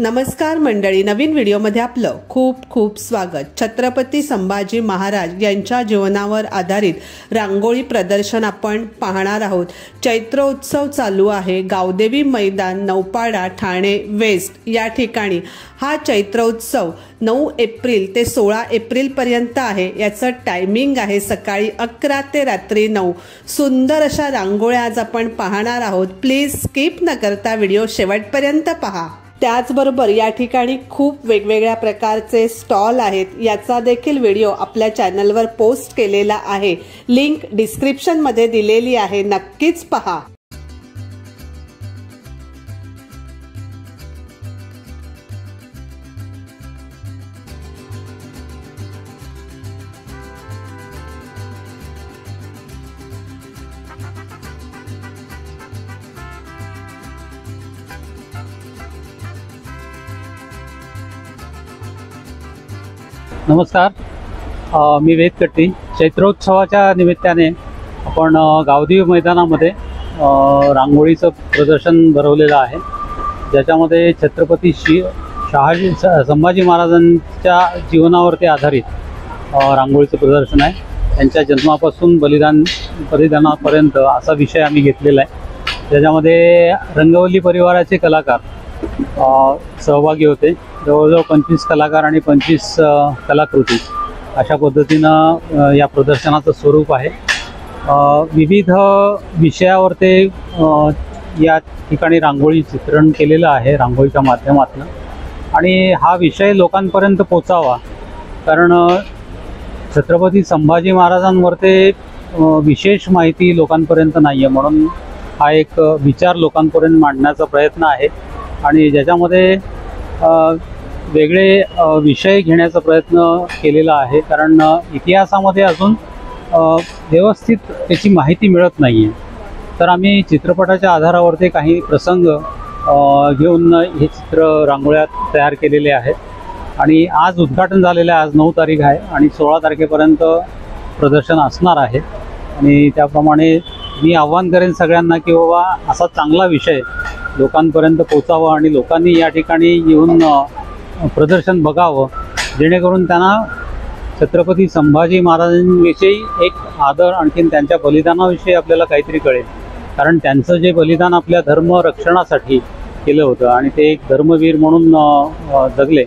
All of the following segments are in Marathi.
नमस्कार मंडळी, नवीन व्हिडिओमध्ये आपलं खूप खूप स्वागत। छत्रपती संभाजी महाराज यांच्या जीवनावर आधारित रांगोळी प्रदर्शन आपण पाहणार आहोत। चैत्रोत्सव चालू आहे। गावदेवी मैदान, नौपाडा, ठाणे वेस्ट या ठिकाणी हा चैत्रोत्सव 9 एप्रिल ते 16 एप्रिल पर्यंत आहे। याचं टायमिंग आहे सकाळी 11 ते रात्री 9। सुंदर अशा रांगोळ्या आज आपण पाहणार आहोत। प्लीज स्किप न करता व्हिडिओ शेवटपर्यंत पहा। त्याचबरोबर या ठिकाणी खूप वेगवेगळ्या प्रकारचे स्टॉल आहेत। याचा देखील व्हिडिओ आपल्या चॅनलवर पोस्ट केलेला आहे। लिंक डिस्क्रिप्शन मध्ये दिलेली आहे, नक्कीच पहा। नमस्कार, मी वेद कट्टी। चैत्रोत्सवाच्या निमित्ताने आपण गावदेवी मैदानामध्ये रांगोळीचं प्रदर्शन भरवलेलं आहे, ज्याच्यामध्ये छत्रपती संभाजी महाराजांच्या जीवनावरती आधारित रांगोळीचं प्रदर्शन आहे। त्यांच्या जन्मापासून बलिदानापर्यंत असा विषय आम्ही घेतलेला आहे, ज्याच्यामध्ये रंगवली परिवाराचे कलाकार सहभागी होते। जवळजवळ 25 कलाकार आणि 25 कलाकृती अशा पद्धतीनं या प्रदर्शनाचं स्वरूप आहे। विविध विषयावर ते या ठिकाणी रांगोळी चित्रण केलेलं आहे रांगोळीच्या माध्यमातून, आणि हा विषय लोकांपर्यंत पोचावा, कारण छत्रपती संभाजी महाराजांवर ते विशेष माहिती लोकांपर्यंत नाही आहे, म्हणून हा एक विचार लोकांपर्यंत मांडण्याचा प्रयत्न आहे। आणि ज्याच्यामध्ये वेगळे विषय घेण्याचा प्रयत्न केलेला आहे, कारण इतिहासामध्ये अजून व्यवस्थित त्याची माहिती मिळत नाही आहे। तर आम्ही चित्रपटाच्या आधारावरती काही प्रसंग घेऊन हे चित्र रांगोळ्या तयार केलेले आहेत। आणि आज उद्घाटन झालेलं आहे, आज 9 तारीख आहे आणि 16 तारखेपर्यंत प्रदर्शन असणार आहे। आणि त्याप्रमाणे मी आव्हान करेन सगळ्यांना की बाबा असा चांगला विषय लोकांपर्यंत पोचावा आणि लोकांनी या ठिकाणी येऊन प्रदर्शन बघावं, जेणेकरून त्यांना छत्रपती संभाजी महाराजांविषयी एक आदर, आणखीन त्यांच्या बलिदानाविषयी आपल्याला काहीतरी कळेल, कारण त्यांचं जे बलिदान आपल्या धर्म रक्षणासाठी केलं होतं आणि ते एक धर्मवीर म्हणून जगले,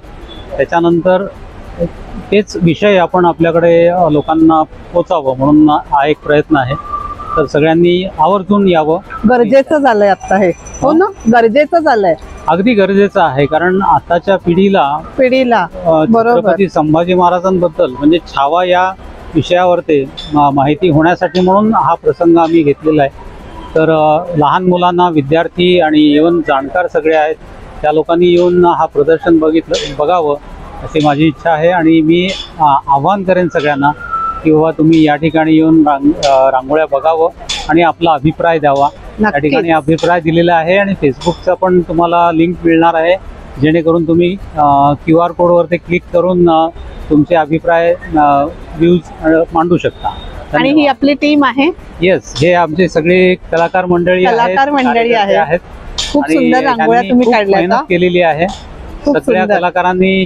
त्याच्यानंतर तेच विषय आपण आपल्याकडे लोकांना पोचावं म्हणून हा एक प्रयत्न आहे। तर सगळ्यांनी आवर्जून यावं, गरजेचं झालंय आता हे। हो ना, गरजेचं झालंय, अगदी गरजेचं आहे, कारण आताच्या पिढीला छत्रपती संभाजी महाराजांबद्दल म्हणजे छावा या विषयावरती माहिती होण्यासाठी म्हणून हा प्रसंग आम्ही घेतलेला आहे। तर लहान मुलांना, विद्यार्थी आणि इव्हन जाणकार सगळे आहेत, त्या लोकांनी येऊन हा प्रदर्शन बघावं अशी माझी इच्छा आहे। आणि मी आव्हान करेन सगळ्यांना की बाबा तुम्ही या ठिकाणी येऊन रांगोळ्या बघावं आणि आपला अभिप्राय द्यावा। त्या ठिकाणी अभिप्राय दिलेला आहे आणि फेसबुकचा पण तुम्हाला लिंक मिळणार आहे, जेणेकरून तुम्ही QR कोडवरती क्लिक करून तुमचे अभिप्राय व्ह्यूज मांडू शकता। आणि ही आपली टीम आहे। येस, हे आमचे सगळे कलाकार मंडळी आहेत। खूप सुंदर रांगोळ्या तुम्ही मेहनत केलेली आहे। सगळ्या कलाकारांनी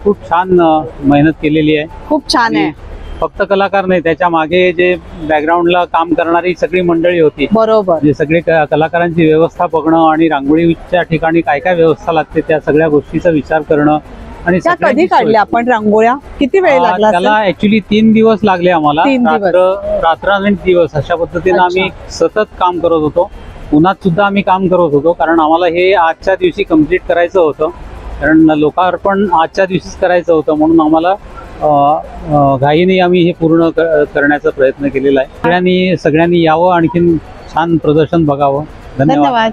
खूप छान मेहनत केलेली आहे। खूप छान आहे। फक्त कलाकार नाही, त्याच्या मागे जे बॅकग्राऊंडला काम करणारी सगळी मंडळी होती, बरोबर, जे सगळे कलाकारांची व्यवस्था बघणं आणि रांगोळीच्या ठिकाणी काय काय व्यवस्था लागते त्या सगळ्या गोष्टीचा विचार करणं। आणि कधी काढल्या आपण रांगोळ्या? किती वेळ लागला त्याला? ऍक्च्युली 3 दिवस लागले आम्हाला, रात्र आणि दिवस अशा पद्धतीने आम्ही सतत काम करत होतो। उन्हात सुद्धा आम्ही काम करत होतो, कारण आम्हाला हे आजच्या दिवशी कम्प्लीट करायचं होतं, कारण लोकार्पण आजच्या दिवशीच करायचं होतं, म्हणून आम्हाला घाईने आम्ही हे पूर्ण करण्याचा प्रयत्न केलेला आहे। सगळ्यांनी यावं, आणखीन छान प्रदर्शन बघावं। धन्यवाद।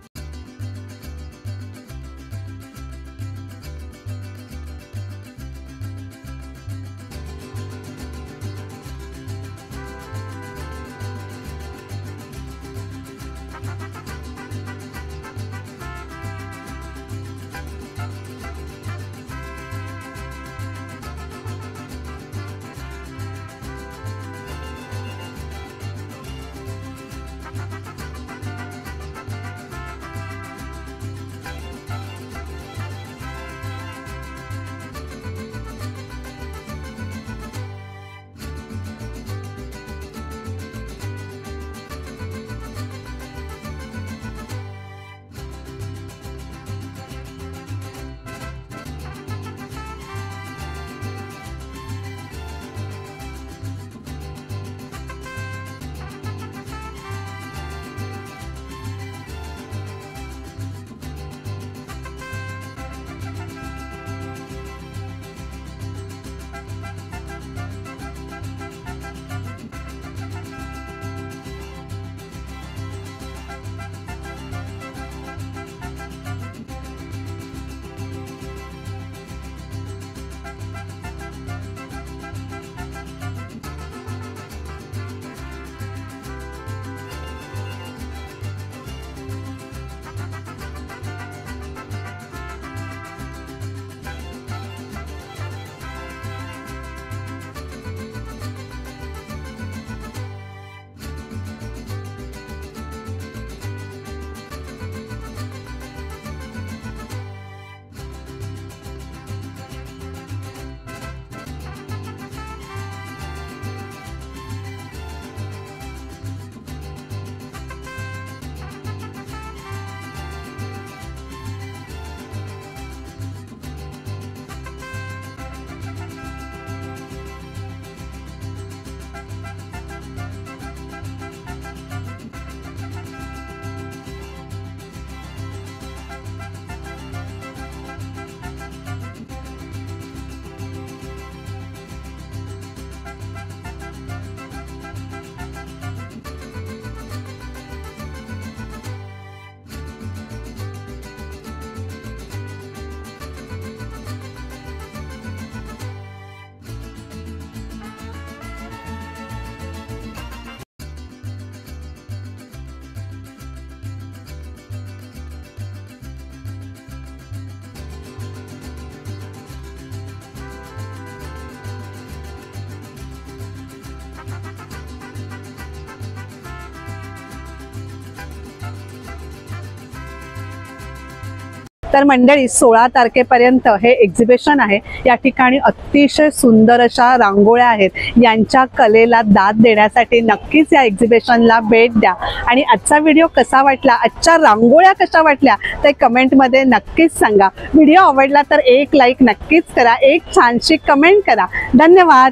तर मंडळी 16 तारखेपर्यंत हे एक्झिबिशन आहे। या ठिकाणी अतिशय सुंदर अशा रांगोळ्या आहेत। यांच्या कलेला दाद देण्यासाठी नक्कीच या एक्झिबिशनला भेट द्या। आणि आजचा व्हिडिओ कसा वाटला, आजच्या रांगोळ्या कशा वाटल्या ते कमेंटमध्ये नक्कीच सांगा। व्हिडिओ आवडला तर एक लाईक नक्कीच करा, एक छानशी कमेंट करा। धन्यवाद।